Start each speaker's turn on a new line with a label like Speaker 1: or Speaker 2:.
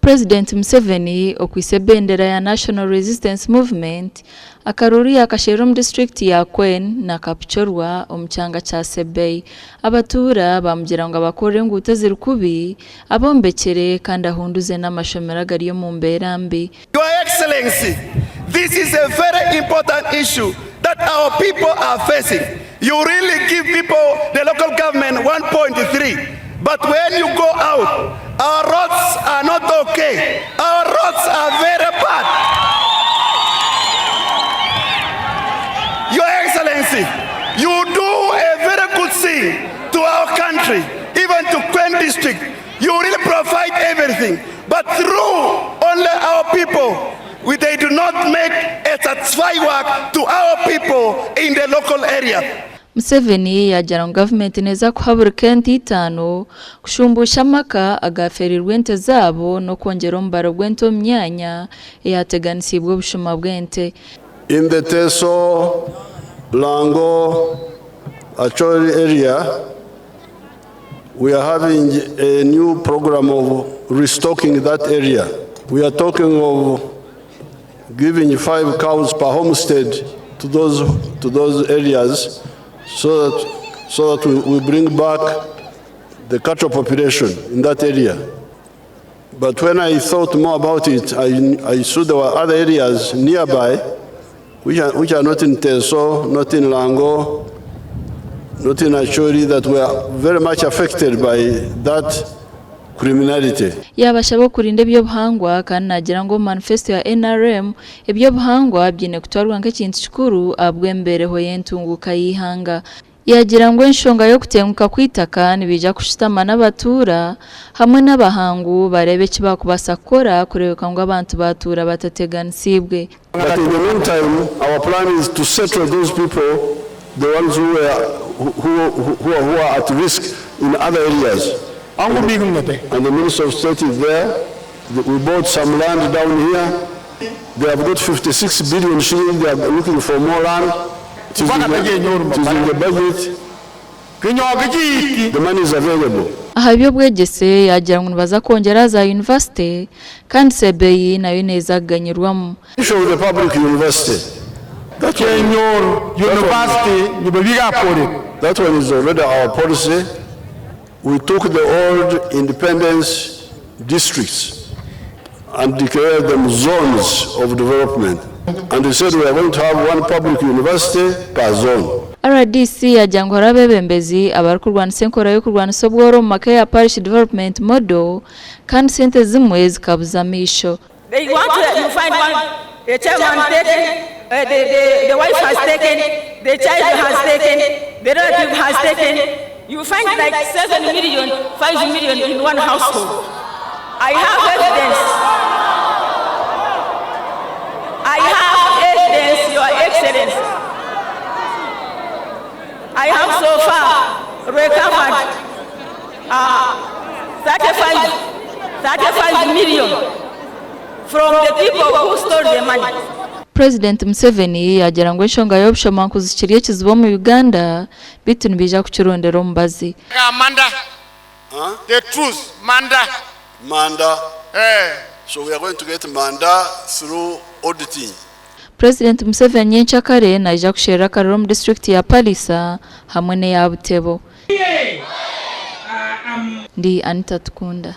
Speaker 1: Purezidenti Museveni okwise bendera ya National Resistance Movement akaruri akashero district ya Kween na Kapchorwa omucyanga cha Sebei abatura bamugira ngo abakore ngute zirukubi abombekere kandi ahunduze n'amashomera gari yo mu mberambi.
Speaker 2: Your Excellency, this is a very important issue that our people are facing. You really give people, the local government, 1.3. But when you go out, our roads are not okay. Our roads are very bad. Your Excellency, you do a very good thing to our country, even to Kween district. You really provide everything. But through only our people, they do not make a satisfying work to our people in the local area.
Speaker 1: Museveni yajara ngo government neza kuhabura kenti itano kushumbusha maka agaferirwa bw'ente zabo no kongera umbaro bw'ente myanya yateganisibwe obushuma bw'ente.
Speaker 3: In the Teso Lango Acholi area, we are having a new program of restocking that area. We are talking of giving 5 cows per homestead to those areas, so that we bring back the cattle population in that area. But when I thought more about it, I saw there were other areas nearby which are not in Teso, not in Lango, not in Acholi, that were very much affected by that criminality.
Speaker 1: Yabashabo kurinda byo buhangwa kandi nagira ngo manifesto ya NRM ebyo buhangwa byine kutwarwa nk'ikintu kikuru abwembereho yentunguka yihanga. Yagira ngo enshonga yo kutenguka kwitaka nibija kushitama n'abatura hamwe n'abahangu barebe kibakubasa kora kurebeka ngo abantu batura batateganisibwe.
Speaker 3: But in the meantime, our plan is to settle those people, the ones who are at risk in other areas. And the Minister of State is there. We bought some land down here. They have got 56 billion shillings. They are looking for more land. It is in the budget. The money is available.
Speaker 1: Ahabyo Obwegyese yagira ngo baza kongera za university kandi Sebei nayo neza ganyirwamo.
Speaker 3: Show the public university. That one is already our policy. We took the old independence districts and declared them zones of development. And we said we are going to have one public university per zone.
Speaker 1: RDC yajango harabebembezi abarukurwanisa enkora yo kurwanisa obworo mu maka ya parish development model kandi sente zimwe zikabuzamisho.
Speaker 4: They want to find one, the chairman taken, the wife has taken, the child has taken, the relative has taken. You find like 7 million, 5 million in one household. I have evidence. I have evidence, Your Excellency. I have so far recovered 35 million from the people who stole the money.
Speaker 1: President Museveni yagira ngo enshonga y'obushoma kuzikiriye kizibo mu Uganda bitunu bija kuchirondera ombazi.
Speaker 5: Manda. The truth, Manda.
Speaker 3: So we are going to get Manda through auditing.
Speaker 1: President Museveni yenchakare naija kushera Karom district ya Palisa hamwe ne ya Butebo. Ndi Anita Tukunda.